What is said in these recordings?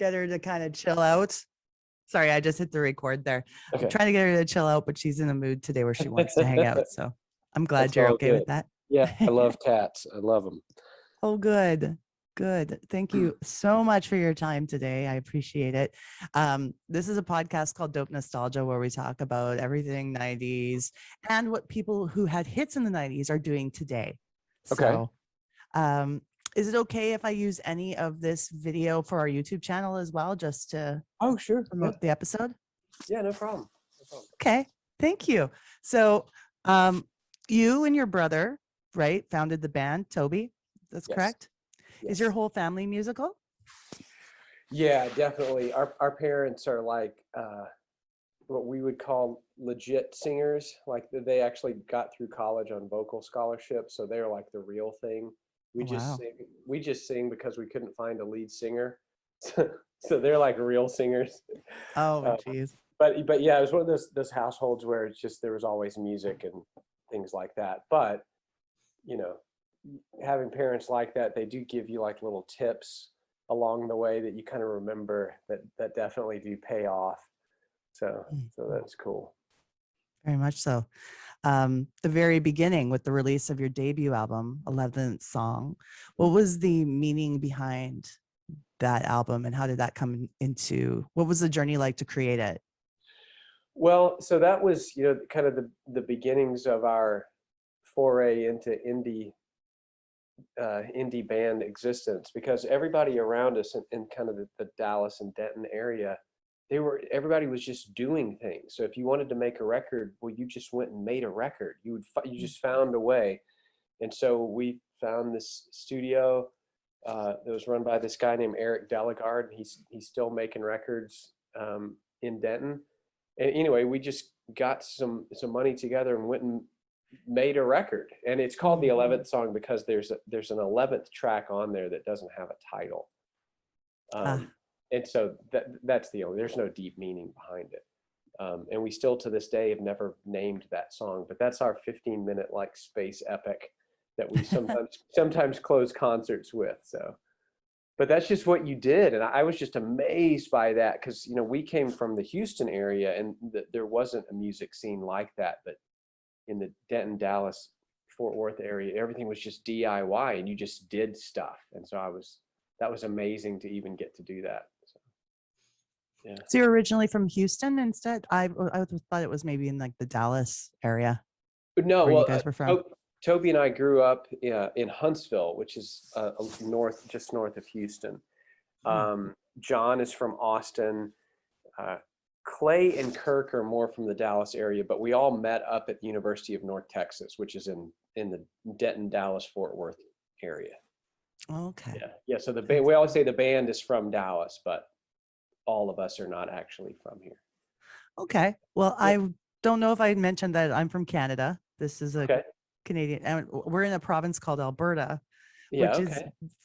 get her to kind of chill out. Sorry, I just hit the record there. Okay. I'm trying to get her to chill out, but she's in a mood today where she wants to hang out. So I'm glad That's you're all okay good. with that. Yeah, I love cats. I love them. Oh, good. Good. Thank you so much for your time today. I appreciate it. This is a podcast called Dope Nostalgia, where we talk about everything 90s and what people who had hits in the 90s are doing today. Okay. So is it okay if I use any of this video for our YouTube channel as well, just to Sure. promote the episode? Yeah, no problem. Okay. Thank you. So you and your brother, right, founded the band Toby. That's Yes. correct? Yes. Is your whole family musical? Yeah, definitely. Our parents are like what we would call legit singers. Like they actually got through college on vocal scholarship, so they're like the real thing. We just sing because we couldn't find a lead singer. So they're like real singers. Oh, geez. But yeah, it was one of those households where it's just there was always music and things like that. But you know, having parents like that, they do give you like little tips along the way that you kind of remember that definitely do pay off. So that's cool. Very much so. The very beginning with the release of your debut album, 11th Song, what was the meaning behind that album and how did that come into, what was the journey like to create it? Well, so that was, kind of the beginnings of our foray into indie band existence, because everybody around us in kind of the Dallas and Denton area, everybody was just doing things. So if you wanted to make a record, well, you just went and made a record. You just found a way. And so we found this studio that was run by this guy named Eric Delegard. He's still making records in Denton. And anyway, we just got some money together and went and made a record. And it's called the 11th Song because there's an 11th track on there that doesn't have a title. And so that's there's no deep meaning behind it. And we still to this day have never named that song, but that's our 15-minute like space epic that we sometimes close concerts with. So, but that's just what you did. And I was just amazed by that because, we came from the Houston area and there wasn't a music scene like that. But in the Denton, Dallas, Fort Worth area, everything was just DIY and you just did stuff. And so that was amazing to even get to do that. So, yeah. So you're originally from Houston instead? I thought it was maybe in like the Dallas area. No, where you guys were from. Toby and I grew up in Huntsville, which is just north of Houston. John is from Austin. Clay and Kirk are more from the Dallas area, but we all met up at the University of North Texas, which is in the Denton, Dallas, Fort Worth area. Okay. Yeah. So we always say the band is from Dallas, but all of us are not actually from here. Okay. Well, yeah. I don't know if I mentioned that I'm from Canada. This is a Canadian, and we're in a province called Alberta, which is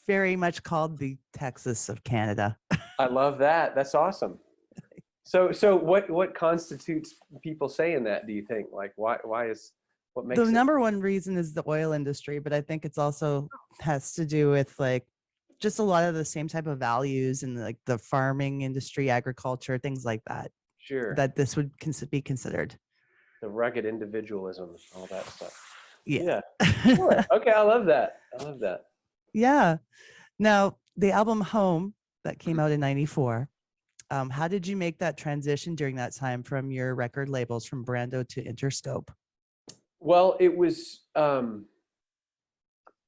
very much called the Texas of Canada. I love that. That's awesome. So what constitutes people saying that, do you think? Like what makes the number one reason is the oil industry, but I think it's also has to do with like just a lot of the same type of values and like the farming industry, agriculture, things like that. Sure. That this would be considered. The rugged individualism, all that stuff. Yeah. Sure. Okay, I love that. Yeah. Now, the album Home that came out in 94, how did you make that transition during that time from your record labels from Brando to Interscope? Well, it was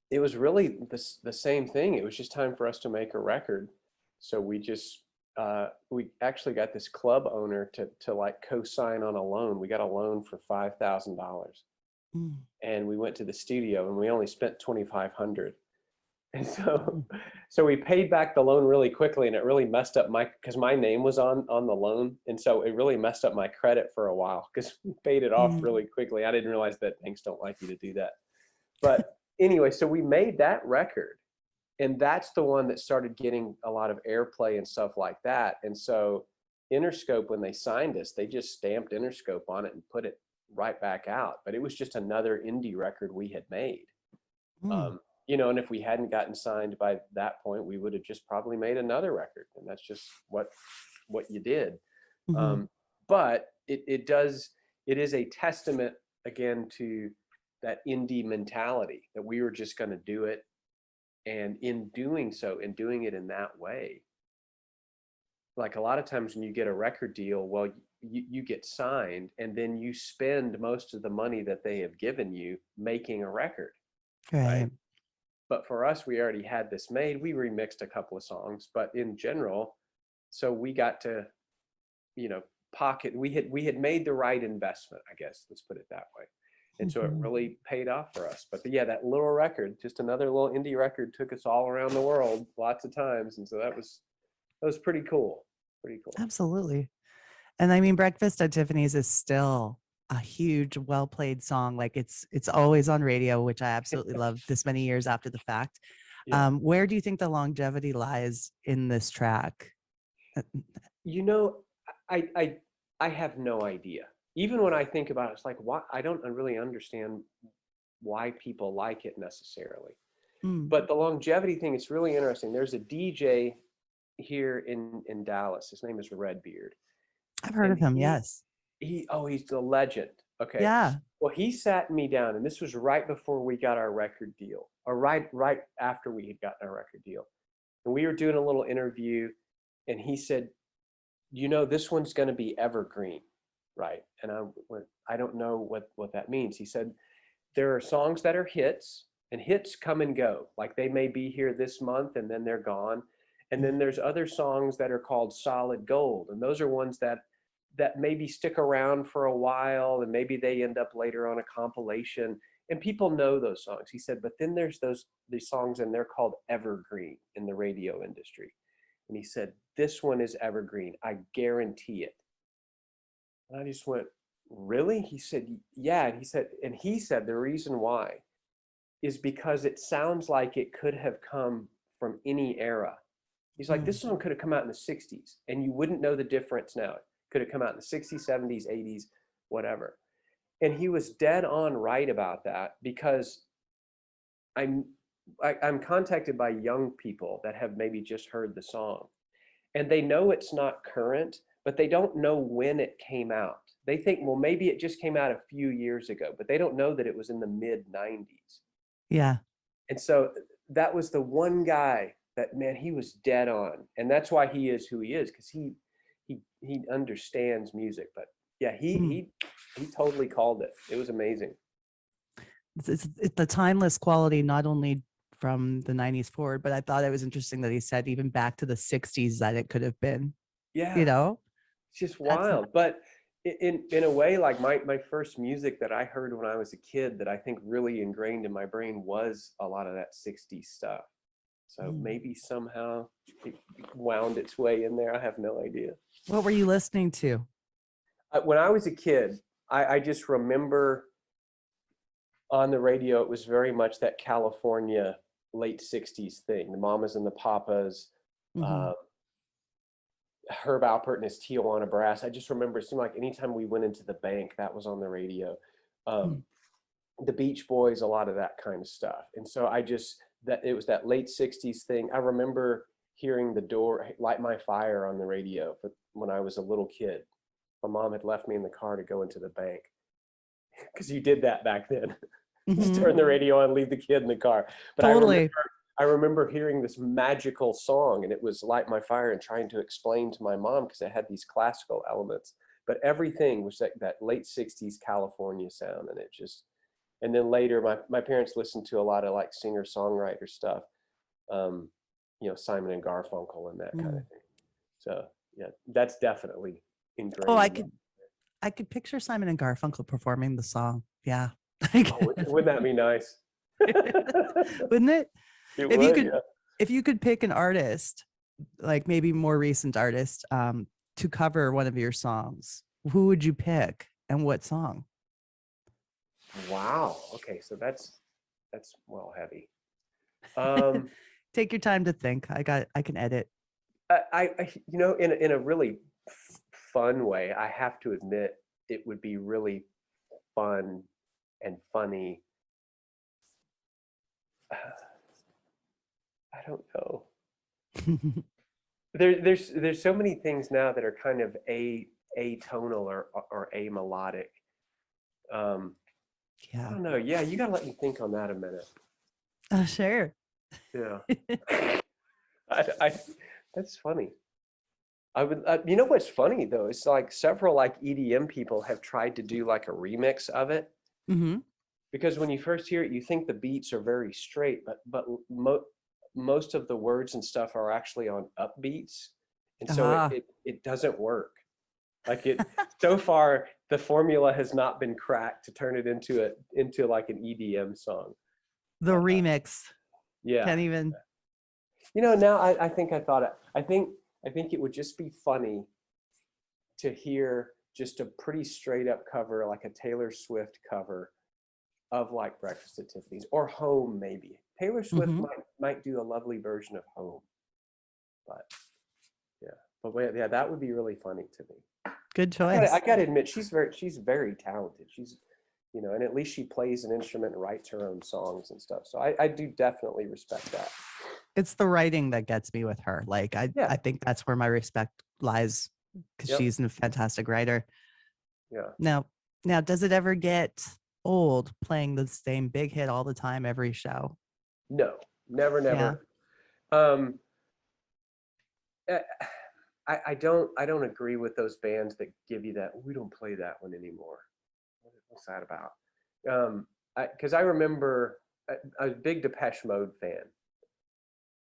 really the same thing. It was just time for us to make a record. So we just we actually got this club owner to like co-sign on a loan. We got a loan for $5,000. And we went to the studio and we only spent $2,500. And so we paid back the loan really quickly, and it really messed up because my name was on the loan. And so it really messed up my credit for a while because we paid it off really quickly. I didn't realize that banks don't like you to do that. But anyway, so we made that record, and that's the one that started getting a lot of airplay and stuff like that. And so Interscope, when they signed us, they just stamped Interscope on it and put it right back out. But it was just another indie record we had made. And if we hadn't gotten signed by that point, we would have just probably made another record, and that's just what you did. Mm-hmm. But it is a testament again to that indie mentality, that we were just going to do it, and in doing so, in doing it in that way, like a lot of times when you get a record deal, well, you get signed, and then you spend most of the money that they have given you making a record, right? Right. But for us, we already had this made. We remixed a couple of songs, but in general, so we got to, pocket. We had made the right investment, I guess. Let's put it that way. And so it Mm-hmm. really paid off for us. But yeah, that little record, just another little indie record, took us all around the world lots of times, and so that was pretty cool. Pretty cool. Absolutely. And I mean, Breakfast at Tiffany's is still a huge, well played song. Like it's always on radio, which I absolutely love this many years after the fact. Yeah. Where do you think the longevity lies in this track? You know, I have no idea. Even when I think about it, it's like, why? I don't really understand why people like it necessarily. Mm, But the longevity thing is really interesting. There's a DJ here in Dallas. His name is Redbeard, I've heard and of him. Yes. he's the legend. Okay. Yeah. Well, he sat me down, and this was right before we got our record deal, or right after we had gotten our record deal, and we were doing a little interview, and he said, this one's going to be evergreen, right? And I went, I don't know what that means. He said, there are songs that are hits, and hits come and go. Like they may be here this month and then they're gone. And then there's other songs that are called solid gold. And those are ones that maybe stick around for a while, and maybe they end up later on a compilation. And people know those songs. He said, but then there's these songs, and they're called evergreen in the radio industry. And he said, this one is evergreen. I guarantee it. And I just went, really? He said, yeah. And he said the reason why is because it sounds like it could have come from any era. He's like, this song could have come out in the 60s, and you wouldn't know the difference now. It could have come out in the 60s, 70s, 80s, whatever. And he was dead on right about that, because I'm contacted by young people that have maybe just heard the song, and they know it's not current, but they don't know when it came out. They think, well, maybe it just came out a few years ago, but they don't know that it was in the mid 90s. Yeah. And so that was the one guy that, man, he was dead on. And that's why he is who he is, because he understands music. But yeah, he totally called it. It was amazing. It's the timeless quality, not only from the 90s forward, but I thought it was interesting that he said even back to the 60s that it could have been. Yeah. It's just wild. But in a way, like my first music that I heard when I was a kid that I think really ingrained in my brain was a lot of that 60s stuff. So maybe somehow it wound its way in there. I have no idea. What were you listening to? When I was a kid, I just remember on the radio, it was very much that California late 60s thing. The Mamas and the Papas, Herb Alpert and his Tijuana Brass. I just remember it seemed like anytime we went into the bank, that was on the radio. The Beach Boys, a lot of that kind of stuff. And so it was that late 60s thing. I remember hearing The Door, Light My Fire on the radio when I was a little kid. My mom had left me in the car to go into the bank, because you did that back then. Just turn the radio on, leave the kid in the car. But totally. I remember hearing this magical song, and it was Light My Fire, and trying to explain to my mom, because it had these classical elements, but everything was that late 60s California sound. And then later my parents listened to a lot of like singer-songwriter stuff, Simon and Garfunkel and that kind of thing. So yeah, that's definitely ingrained. I could picture Simon and Garfunkel performing the song. Yeah. Wouldn't that be nice? Wouldn't it? Yeah. If you could pick an artist, like maybe more recent artist, to cover one of your songs, who would you pick and what song? Wow. Okay, so that's well heavy. Take your time to think. I can edit. I in a really fun way, I have to admit it would be really fun and funny I don't know. There's so many things now that are kind of atonal or amelodic. I Yeah. don't know. Yeah, you gotta let me think on that a minute. Oh, sure. Yeah. I that's funny. I would, you know what's funny though? It's like several like EDM people have tried to do like a remix of it, Hmm. because when you first hear it, you think the beats are very straight, but most of the words and stuff are actually on upbeats, and so Ah, it doesn't work. Like it so far, the formula has not been cracked to turn it into like an EDM song. the remix. Yeah, Can't even. you know, now I think I thought it. I think it would just be funny to hear just a pretty straight up cover, like a Taylor Swift cover of like Breakfast at Tiffany's or Home, maybe. Taylor Swift Hmm. might do a lovely version of Home, but yeah, but yeah, that would be really funny to me. Good I choice. gotta admit, she's very talented. She's, you know, and at least she plays an instrument and writes her own songs and stuff. So I do definitely respect that. It's the writing that gets me with her. Like Yeah. I think that's where my respect lies because Yep. she's a fantastic writer. Yeah. Now, now, does it ever get old playing the same big hit all the time, every show? No, never, Yeah. never. Um, eh, I don't agree with those bands that give you that. We don't play that one anymore. What's that about? Because I remember I was a big Depeche Mode fan,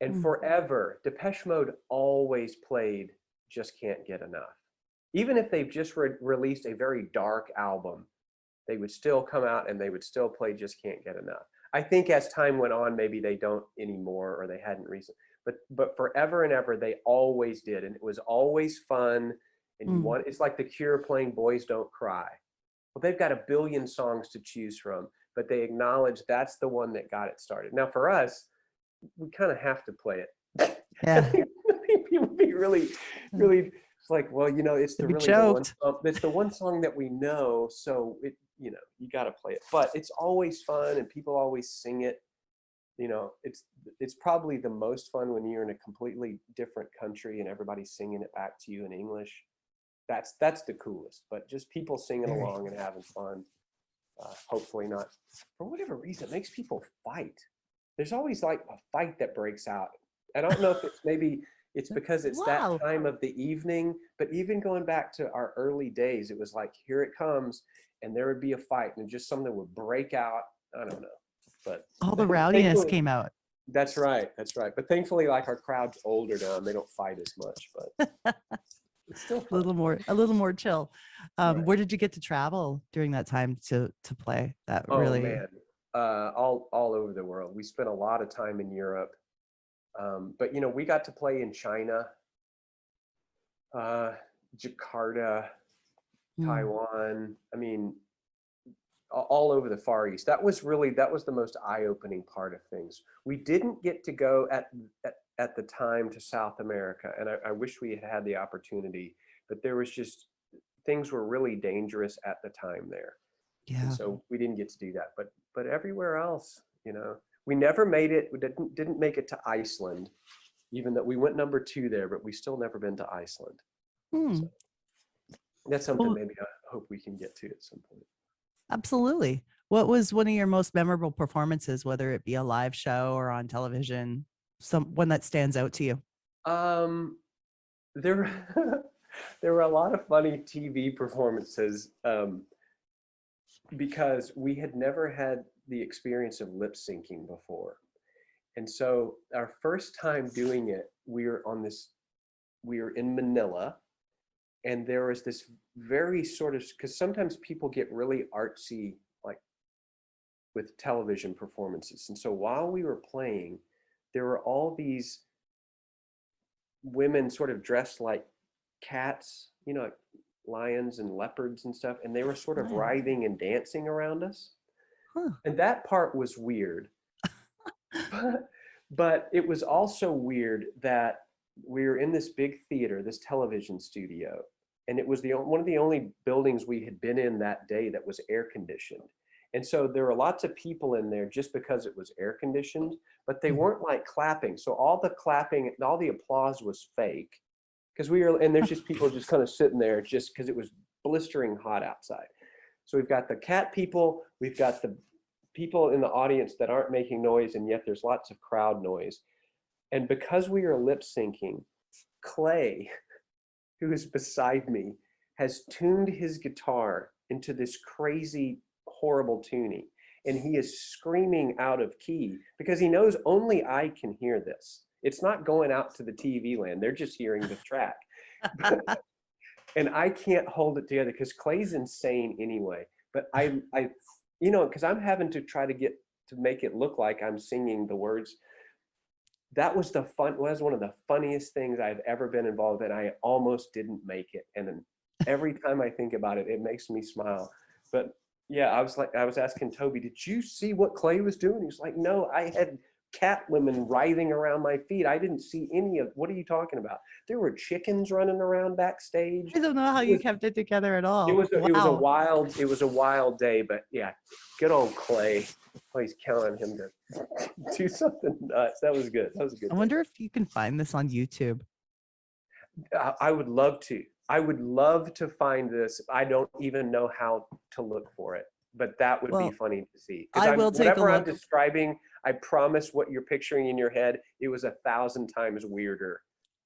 and Mm. forever Depeche Mode always played "Just Can't Get Enough." Even if they've just released a very dark album, they would still come out and they would still play "Just Can't Get Enough." I think as time went on, maybe they don't anymore or they hadn't recently, but forever and ever they always did, and it was always fun. And you Mm. want, it's like the Cure playing "Boys Don't Cry." Well, they've got a billion songs to choose from, but they acknowledge that's the one that got it started. Now for us, we kind of have to play it. I Yeah. think people would be really, really, it's like, well, you know, it's To the be really the one, choked. it's the one song that we know, so it, you know, you got to play it. But it's always fun, and people always sing it. You know, it's probably the most fun when you're in a completely different country and everybody's singing it back to you in English. That's the coolest. But just people singing Very. along and having fun. Hopefully not. For whatever reason, it makes people fight. There's always like a fight that breaks out. I don't know if it's maybe it's because it's that Wow. time of the evening, but even going back to our early days, it was like, here it comes, and there would be a fight, and just something would break out. I don't know, but All the rowdiness thankfully, came out. that's right, that's right. But thankfully, like our crowd's older now, and they don't fight as much, but it's still fun. A little more chill. Right. Where did you get to travel during that time to play? That Oh really. man, all over the world. We spent a lot of time in Europe, but you know, we got to play in China, uh, Jakarta, Mm. Taiwan. I mean, all over the Far East. That was the most eye-opening part of things. We didn't get to go at the time to South America, and I wish we had had the opportunity, but there was just things were really dangerous at the time there, and Yeah. so we didn't get to do that. But everywhere else, you know, we never made it. We didn't make it to Iceland, even though we went number 2 there, but we still never been to Iceland. So Hmm. that's something Well, maybe I hope we can get to at some point. absolutely. What was one of your most memorable performances, whether it be a live show or on television? Some one that stands out to you? Um, there, there were a lot of funny TV performances, because we had never had the experience of lip syncing before. And so our first time doing it, we were in Manila, and there was this very sort of, because sometimes people get really artsy, like with television performances. And so while we were playing, there were all these women sort of dressed like cats, you know, like lions and leopards and stuff, and they were sort of Nice. writhing and dancing around us. Huh. And that part was weird. But it was also weird that we were in this big theater, this television studio, and it was one of the only buildings we had been in that day that was air conditioned. And so there were lots of people in there just because it was air conditioned, but they weren't like clapping. So all the clapping, all the applause was fake because and there's just people just kind of sitting there just because it was blistering hot outside. So we've got the cat people, we've got the people in the audience that aren't making noise, and yet there's lots of crowd noise. And because we are lip syncing, Clay, who is beside me, has tuned his guitar into this crazy, horrible tuning. And he is screaming out of key because he knows only I can hear this. It's not going out to the TV land. They're just hearing the track. And I can't hold it together because Clay's insane anyway. But I, because I'm having to try to make it look like I'm singing the words. That was one of the funniest things I've ever been involved in. I almost didn't make it. And every time I think about it, it makes me smile. But yeah, I was asking Toby, did you see what Clay was doing? He was like, no, I had cat women writhing around my feet. I didn't see any of, what are you talking about? There were chickens running around backstage. I don't know how you kept it together at all. It was a wild day, but yeah, good old Clay. Please count on him to do something nuts. That was good. That was a good. I wonder if you can find this on YouTube. I would love to. I would love to find this. I don't even know how to look for it, but that would be funny to see. I will take a look. Whatever I'm describing, I promise what you're picturing in your head, it was 1,000 times weirder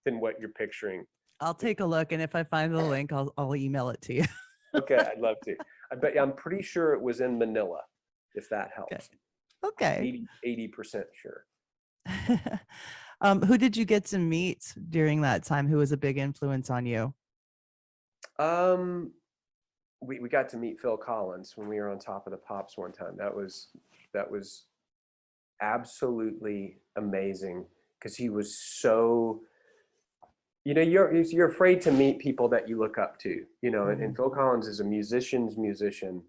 than what you're picturing. I'll take a look, and if I find the link, I'll email it to you. Okay, I'd love to. I'm pretty sure it was in Manila, if that helps. Okay. 80% sure. Who did you get to meet during that time? Who was a big influence on you? We got to meet Phil Collins when we were on Top of the Pops one time. That was absolutely amazing because he was so, you're afraid to meet people that you look up to, and Phil Collins is a musician's musician,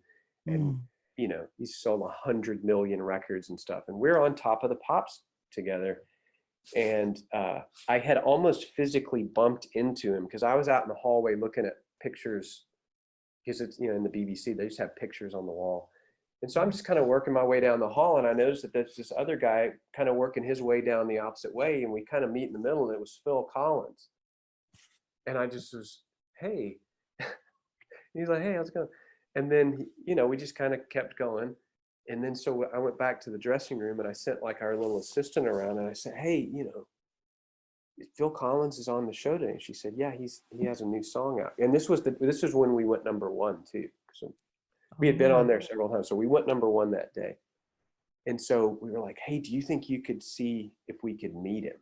and he's sold 100 million records and stuff, and we're on Top of the Pops together. And I had almost physically bumped into him because I was out in the hallway looking at pictures, because it's in the BBC they just have pictures on the wall, and so I'm just kind of working my way down the hall, and I noticed that there's this other guy kind of working his way down the opposite way, and we kind of meet in the middle, and it was Phil Collins, and I just was, hey. He's like, hey, how's it going? And then we just kind of kept going. And then so I went back to the dressing room, and I sent like our little assistant around, and I said, hey, Phil Collins is on the show today. And she said, yeah, he has a new song out. And this was when we went #1 too. So we had been on there several times. So we went #1 that day. And so we were like, hey, do you think you could see if we could meet him?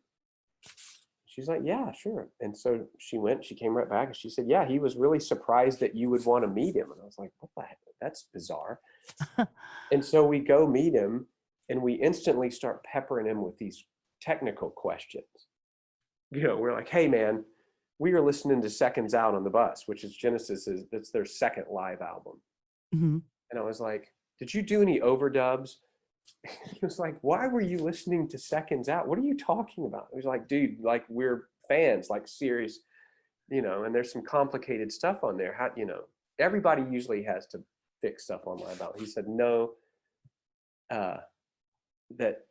She's like, yeah, sure. And so she came right back, and she said, yeah, he was really surprised that you would want to meet him. And I was like, what the heck? That's bizarre. And so we go meet him, and we instantly start peppering him with these technical questions. We're like, hey man, we are listening to Seconds Out on the bus, which is Genesis's, that's their second live album. Mm-hmm. And I was like, did you do any overdubs? He was like, why were you listening to Seconds Out? What are you talking about? He was like, dude, like we're fans, like serious, and there's some complicated stuff on there. How, everybody usually has to fix stuff on live album. He said, no, that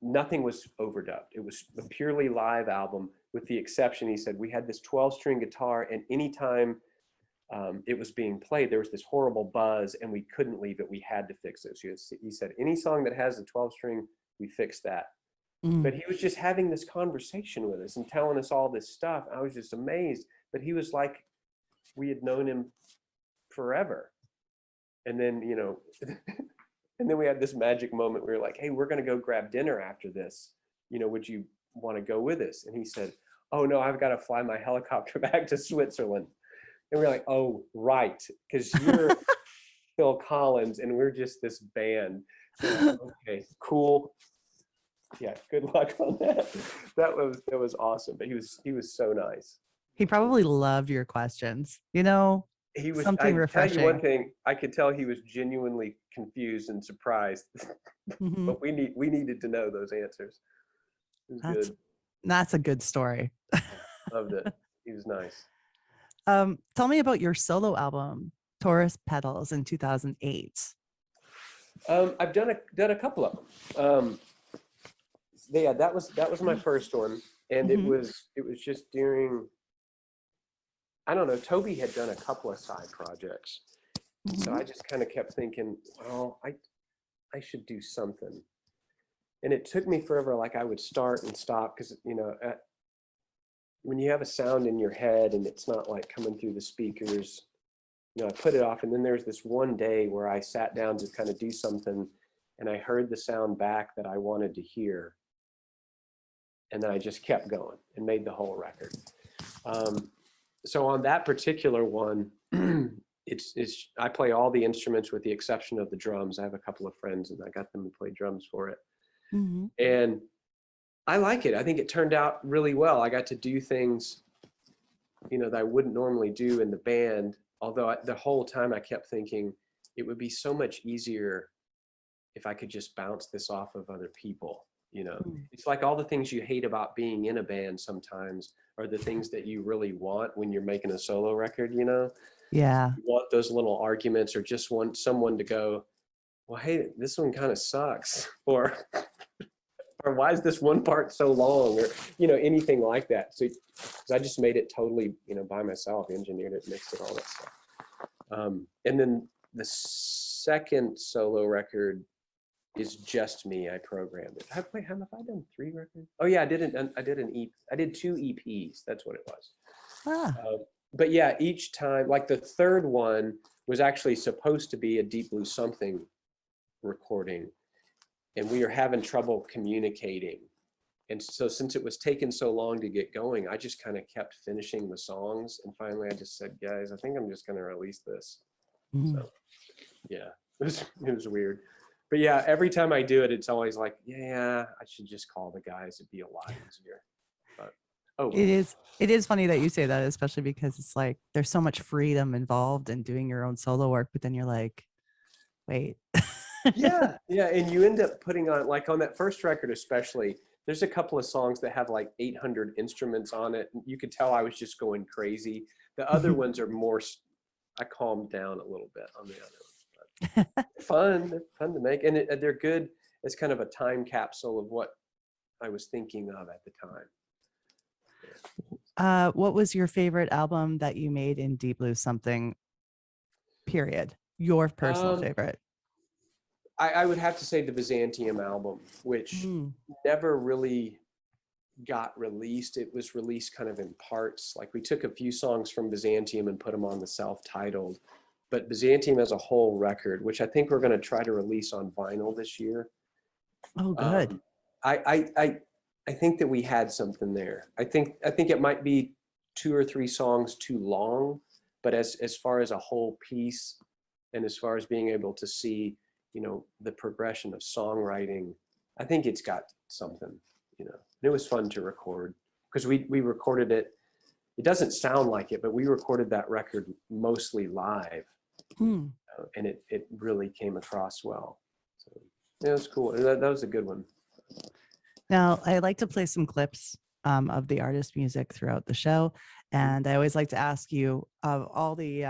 nothing was overdubbed. It was a purely live album, with the exception, he said, we had this 12-string guitar, and anytime it was being played, there was this horrible buzz, and we couldn't leave it. We had to fix it. So he said, any song that has a 12-string, we fix that. But he was just having this conversation with us and telling us all this stuff. I was just amazed. But he was like, we had known him forever. And then, and then we had this magic moment. We were like, hey, we're going to go grab dinner after this. Would you want to go with us? And he said, oh no, I've got to fly my helicopter back to Switzerland. And we're like, oh, right. Because you're Phil Collins and we're just this band. So, okay, cool. Yeah, good luck on that. That was awesome. But he was so nice. He probably loved your questions. He was something refreshing. Tell you one thing, I could tell he was genuinely confused and surprised. Mm-hmm. But we needed to know those answers. It was good. That's a good story. Loved it. He was nice. Tell me about your solo album, Taurus Petals, in 2008. I've done a couple of them. Yeah, that was my first one, and it was just during. I don't know. Toby had done a couple of side projects, so I just kind of kept thinking, well, I should do something, and it took me forever. Like I would start and stop because when you have a sound in your head and it's not like coming through the speakers, I put it off, and then there's this one day where I sat down to kind of do something, and I heard the sound back that I wanted to hear. And then I just kept going and made the whole record. So on that particular one, I play all the instruments with the exception of the drums. I have a couple of friends and I got them to play drums for it. And I like it. I think it turned out really well. I got to do things, that I wouldn't normally do in the band. Although the whole time I kept thinking it would be so much easier if I could just bounce this off of other people. It's like all the things you hate about being in a band sometimes are the things that you really want when you're making a solo record. Yeah. You want those little arguments, or just want someone to go, well, hey, this one kind of sucks, or why is this one part so long, or anything like that. So I just made it totally by myself, engineered it, mixed it, all that stuff. And then the second solo record is just me. I programmed it. Have I done 3 records? Oh yeah, I did I did 2 EPs. That's what it was. But yeah, each time, like the third one was actually supposed to be a Deep Blue Something recording, and we were having trouble communicating. And so since it was taking so long to get going, I just kind of kept finishing the songs, and finally I just said, guys, I think I'm just going to release this. So yeah, it was weird. But yeah, every time I do it, it's always like, yeah, I should just call the guys. It'd be a lot easier. But it is funny that you say that, especially because it's like there's so much freedom involved in doing your own solo work, but then you're like, wait. yeah, and you end up putting on, like on that first record especially, there's a couple of songs that have like 800 instruments on it. You could tell I was just going crazy. The other ones are more, I calmed down a little bit on the other ones. They're fun to make, and they're good as kind of a time capsule of what I was thinking of at the time. What was your favorite album that you made in Deep Blue Something, period? Your personal favorite? I would have to say the Byzantium album, which never really got released. It was released kind of in parts. Like we took a few songs from Byzantium and put them on the self-titled. But Byzantium as a whole record, which I think we're going to try to release on vinyl this year. Oh, good. I think that we had something there. I think it might be 2 or 3 songs too long, but as far as a whole piece, and as far as being able to see, the progression of songwriting, I think it's got something. And it was fun to record because we recorded it. It doesn't sound like it, but we recorded that record mostly live. And it really came across well. So yeah, it was cool. That was a good one. Now, I like to play some clips of the artist music throughout the show. And I always like to ask you, of all the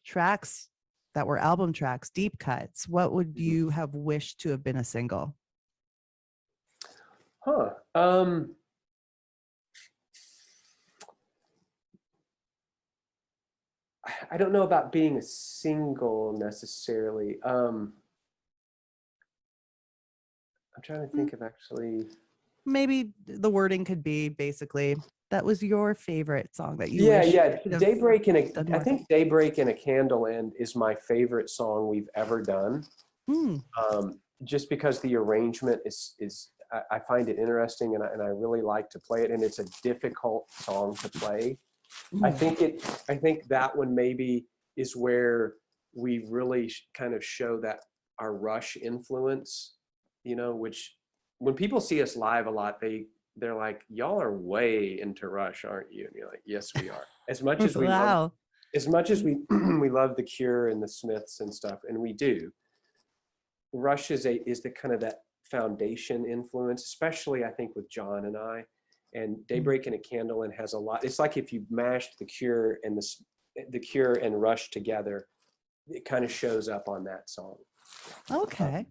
tracks that were album tracks, deep cuts, what would you have wished to have been a single? I don't know about being a single necessarily. I'm trying to think of actually. Maybe the wording could be basically, that was your favorite song that you Yeah. Daybreak I think Daybreak and a Candle End is my favorite song we've ever done. Just because the arrangement is I find it interesting, and I really like to play it, and it's a difficult song to play. I think that one maybe is where we really kind of show that our Rush influence, which when people see us live a lot, they're like, y'all are way into Rush, aren't you? And you're like, yes, we are. As much as we love we love the Cure and the Smiths and stuff, and we do. Rush is the kind of that foundation influence, especially I think with John and I. And Daybreak and a Candle End has a lot. It's like if you mashed the Cure and Rush together, it kind of shows up on that song. Okay.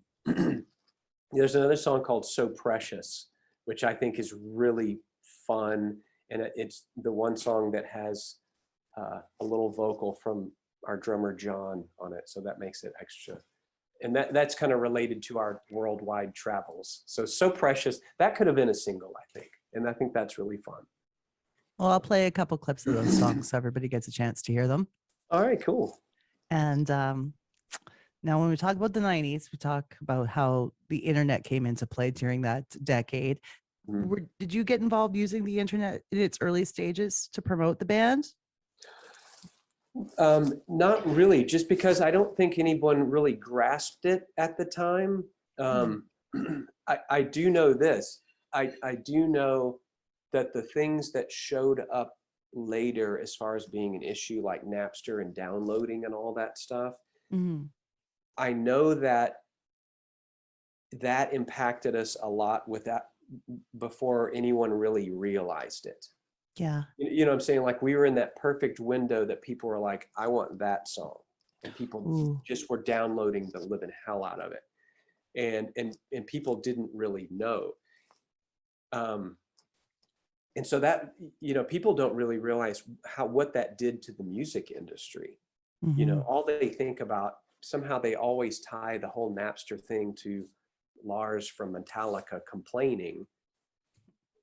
There's another song called So Precious, which I think is really fun. And it's the one song that has a little vocal from our drummer, John, on it. So that makes it extra. And that's kind of related to our worldwide travels. So Precious, that could have been a single, I think. And I think that's really fun. Well, I'll play a couple clips of those songs so everybody gets a chance to hear them. All right, cool. And now, when we talk about the 90s, we talk about how the internet came into play during that decade. Did you get involved using the internet in its early stages to promote the band? Not really, just because I don't think anyone really grasped it at the time. I do know this. I do know that the things that showed up later as far as being an issue, like Napster and downloading and all that stuff, I know that impacted us a lot with that before anyone really realized it. Yeah. You know what I'm saying? Like, we were in that perfect window that people were like, I want that song. And people just were downloading the living hell out of it. And people didn't really know. And so that, people don't really realize what that did to the music industry. All they think about, somehow they always tie the whole Napster thing to Lars from Metallica complaining,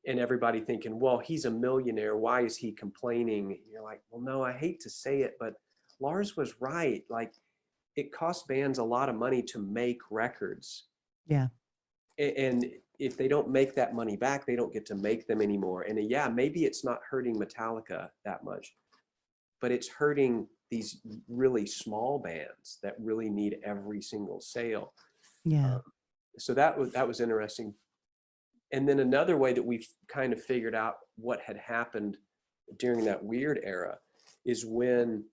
and everybody thinking, well, he's a millionaire, why is he complaining? And you're like, well, no, I hate to say it, but Lars was right. Like, it costs bands a lot of money to make records. Yeah. And if they don't make that money back, they don't get to make them anymore. And yeah, maybe it's not hurting Metallica that much, but it's hurting these really small bands that really need every single sale. Yeah. So that was interesting. And then another way that we've kind of figured out what had happened during that weird era is when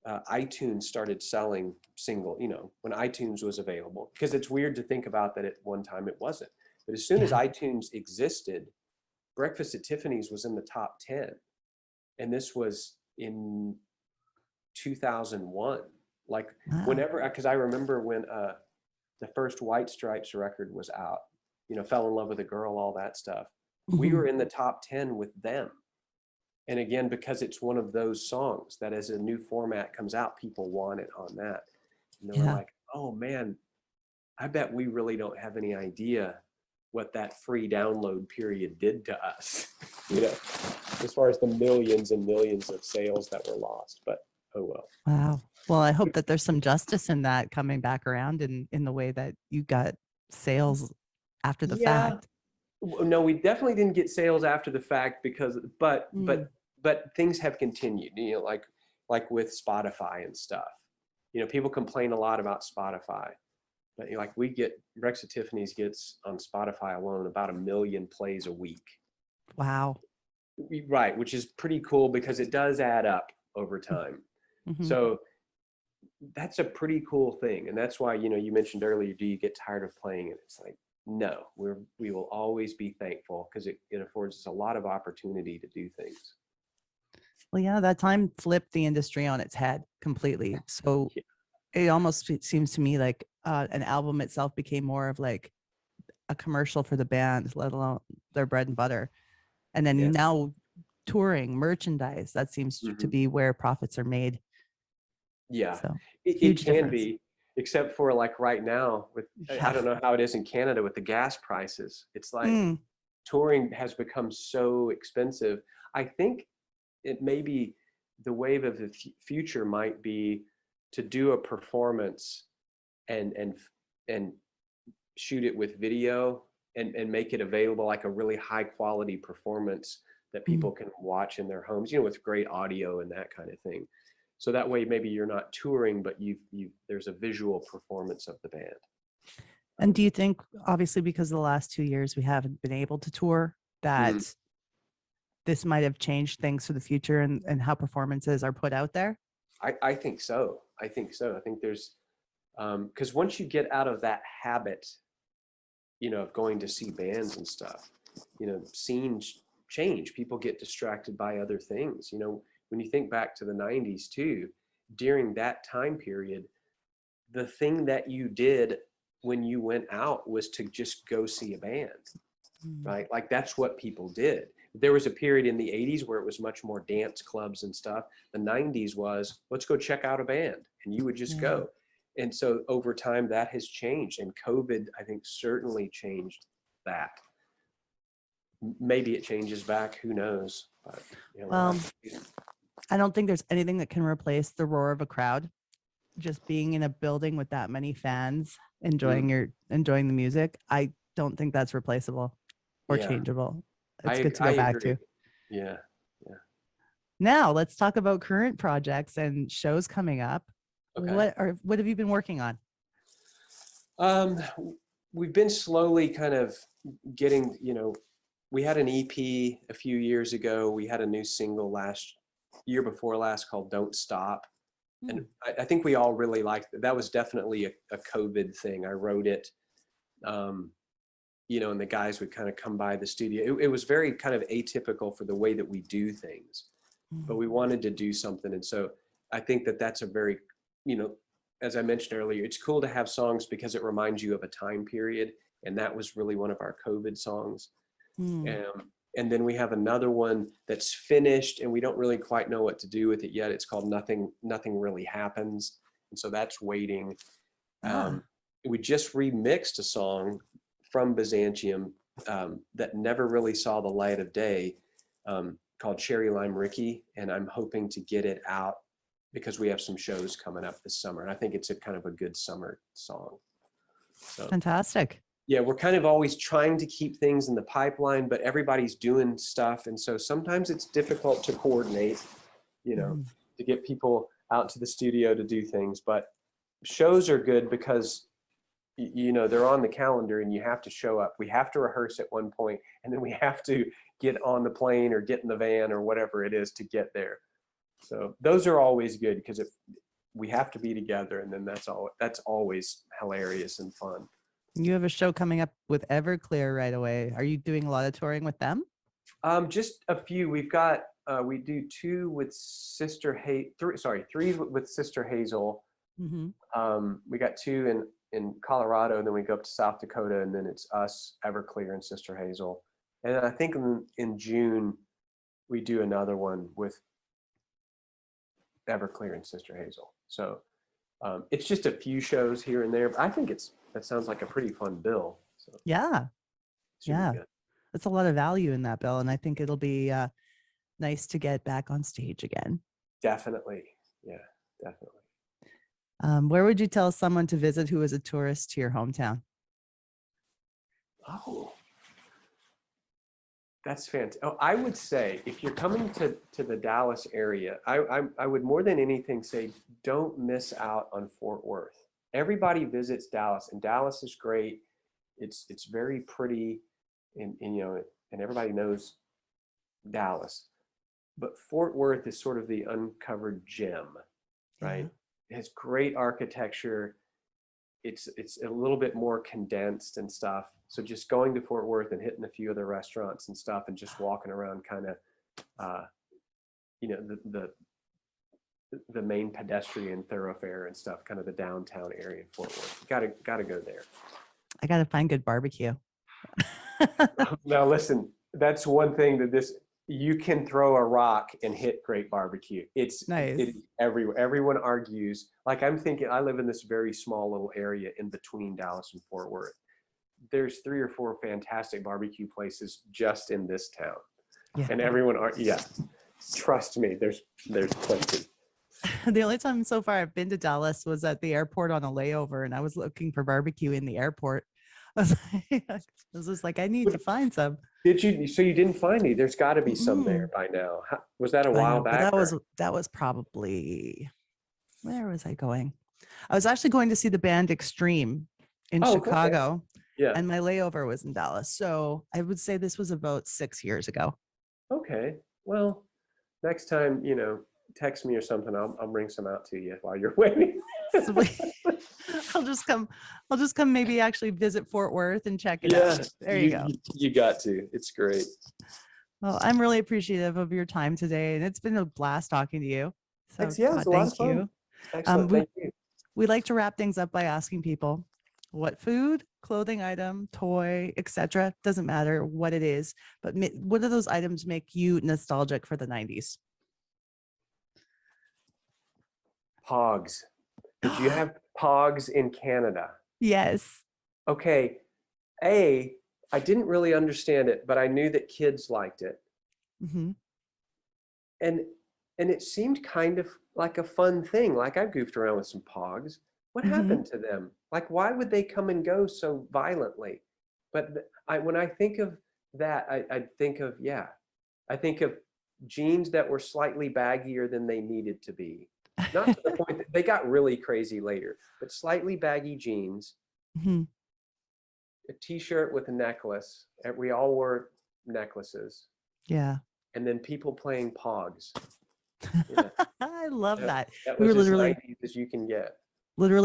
iTunes started selling single, when iTunes was available, because it's weird to think about that at one time it wasn't. But as soon as iTunes existed, Breakfast at Tiffany's was in the top 10. And this was in 2001. Like, whenever, because I remember when the first White Stripes record was out, Fell in Love with a Girl, all that stuff. We were in the top 10 with them. And again, because it's one of those songs that as a new format comes out, people want it on that. And they were like, oh man, I bet we really don't have any idea what that free download period did to us, as far as the millions and millions of sales that were lost. But oh well. Wow. Well, I hope that there's some justice in that coming back around in the way that you got sales after the fact. No, we definitely didn't get sales after the fact because, but things have continued, like with Spotify and stuff. People complain a lot about Spotify, but like we get, Rex at Tiffany's gets on Spotify alone about 1 million plays a week. Wow. Right, which is pretty cool because it does add up over time. So that's a pretty cool thing. And that's why, you mentioned earlier, do you get tired of playing it? It's like, no, we will always be thankful because it affords us a lot of opportunity to do things. Well, yeah, that time flipped the industry on its head completely. So it almost seems to me like an album itself became more of like a commercial for the band, let alone their bread and butter. And then now touring, merchandise, that seems to be where profits are made. Yeah, so, it can be, except for like right now with, I don't know how it is in Canada with the gas prices. It's like touring has become so expensive. I think it may be the wave of the future might be to do a performance and shoot it with video and make it available, like a really high quality performance that people can watch in their homes, with great audio and that kind of thing. So that way, maybe you're not touring, but there's a visual performance of the band. And do you think, obviously, because of the last 2 years, we haven't been able to tour, that this might have changed things for the future and how performances are put out there? I think so. I think there's, because once you get out of that habit, of going to see bands and stuff, scenes change. People get distracted by other things. When you think back to the 90s too, during that time period, the thing that you did when you went out was to just go see a band, right? Like that's what people did. There was a period in the 80s where it was much more dance clubs and stuff. The 90s was, let's go check out a band, and you would just go. And so over time that has changed, and COVID, I think, certainly changed that. Maybe it changes back, who knows? But, Well, I don't think there's anything that can replace the roar of a crowd. Just being in a building with that many fans enjoying the music, I don't think that's replaceable or changeable. It's good to go back to. Yeah. Now let's talk about current projects and shows coming up. Okay. What have you been working on? We've been slowly kind of getting, we had an EP a few years ago. We had a new single year before last called Don't Stop. And I think we all really liked it. That was definitely a COVID thing. I wrote it, and the guys would kind of come by the studio. It was very kind of atypical for the way that we do things, but we wanted to do something. And so I think that that's a very, as I mentioned earlier, it's cool to have songs because it reminds you of a time period. And that was really one of our COVID songs. And then we have another one that's finished and we don't really quite know what to do with it yet. It's called Nothing Really Happens. And so that's waiting. We just remixed a song from Byzantium that never really saw the light of day, called Cherry Lime Ricky. And I'm hoping to get it out because we have some shows coming up this summer. And I think it's a kind of a good summer song. So, fantastic. Yeah, we're kind of always trying to keep things in the pipeline, but everybody's doing stuff. And so sometimes it's difficult to coordinate, to get people out to the studio to do things. But shows are good because, they're on the calendar and you have to show up. We have to rehearse at one point, and then we have to get on the plane or get in the van or whatever it is to get there. So those are always good because we have to be together, and then that's always hilarious and fun. You have a show coming up with Everclear right away. Are you doing a lot of touring with them? Just a few. We've got we do three with Sister Hazel. We got two in Colorado, and then we go up to South Dakota, and then it's us, Everclear, and Sister Hazel. And I think in June we do another one with Everclear and Sister Hazel. So it's just a few shows here and there, but I think that sounds like a pretty fun bill. So yeah. That's a lot of value in that bill, and I think it'll be nice to get back on stage again. Definitely. Yeah, definitely. Where would you tell someone to visit who is a tourist to your hometown? Oh, that's fantastic. Oh, I would say if you're coming to the Dallas area, I would more than anything say don't miss out on Fort Worth. Everybody visits Dallas, and Dallas is great. It's very pretty, and everybody knows Dallas. But Fort Worth is sort of the uncovered gem, right? It has great architecture. It's a little bit more condensed and stuff. So just going to Fort Worth and hitting a few of the restaurants and stuff, and just walking around kind of, the main pedestrian thoroughfare and stuff, kind of the downtown area of Fort Worth. Gotta go there. I gotta find good barbecue. Now listen, that's one thing that you can throw a rock and hit great barbecue. It's nice. It is everywhere. Everyone argues. Like I'm thinking, I live in this very small little area in between Dallas and Fort Worth. There's 3 or 4 fantastic barbecue places just in this town. Yeah. And everyone trust me, there's plenty. The only time so far I've been to Dallas was at the airport on a layover, and I was looking for barbecue in the airport. I was just like, I need to find some. Did you? So you didn't find any? There's got to be some there by now. Was that a while back? That was probably, where was I going? I was actually going to see the band Extreme in Chicago. Okay. Yeah. And my layover was in Dallas. So I would say this was about 6 years ago. Okay. Well, next time, text me or something. I'll bring some out to you while you're waiting. I'll just come maybe actually visit Fort Worth and check it out. There you go. You got to. It's great. Well, I'm really appreciative of your time today, and it's been a blast talking to you. So it's a lot of fun. Excellent. Thank you. we like to wrap things up by asking people what food, clothing item, toy, etc. Doesn't matter what it is, but what do those items make you nostalgic for the 90s? Pogs. Did you have Pogs in Canada? Yes. Okay. I didn't really understand it, but I knew that kids liked it. Mm-hmm. And it seemed kind of like a fun thing. Like I goofed around with some Pogs. What Mm-hmm. happened to them? Like why would they come and go so violently? But when I think of that, I think of I think of jeans that were slightly baggier than they needed to be. Not to the point that they got really crazy later, but slightly baggy jeans, Mm-hmm. a t-shirt with a necklace. We all wore necklaces. Yeah. And then people playing Pogs. Yeah. I love that. That We was were as literally 90s as you can get.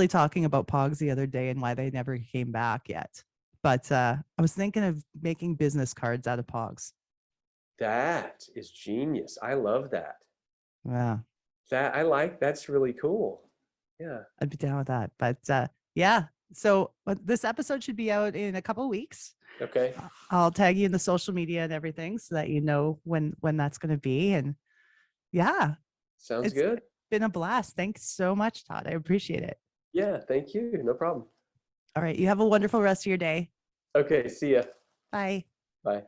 talking about Pogs the other day and why they never came back yet. But I was thinking of making business cards out of Pogs. That is genius. I love that. Yeah. That's really cool. Yeah. I'd be down with that. But yeah. So this episode should be out in a couple of weeks. Okay. I'll tag you in the social media and everything so that you know when that's going to be. And yeah, Sounds good. Been a blast. Thanks so much, Todd. I appreciate it. Yeah, thank you. No problem. All right. You have a wonderful rest of your day. Okay, see ya. Bye. Bye.